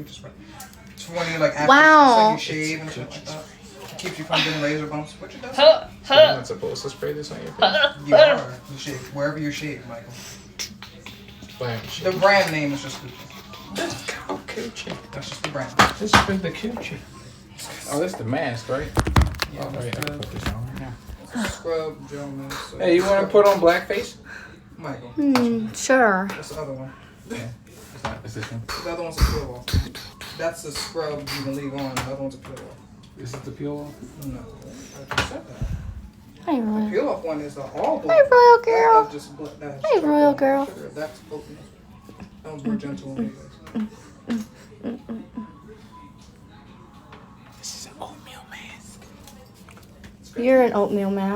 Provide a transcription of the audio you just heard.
future spray. It's for when you like after Wow. you shave and shit like that. It keeps you from getting laser bumps, which it does. So you're not supposed to spray this on your face? You are. You shave wherever you shave, Michael. Bam. The brand name is just Gucci. That's cow coochie. That's just the brand. This is the coochie. Oh, that's the mask, right? Yeah, Oh, right. I can put this on right now. Scrub, gel mask. Hey, you want to put on blackface? Michael. Sure. That's the other one. Yeah. It's not. It's this one. The other one's a peel off. That's the scrub you can leave on. The other one's a peel off. This is the peel off? No, I just said that. Hey, Royal. Peel off one is the all black. Hey, Royal girl. That is just black. That is Hey, Royal girl. sugar. That's oatmeal. That one's more gentle on you guys. This is an oatmeal mask. You're an oatmeal mask.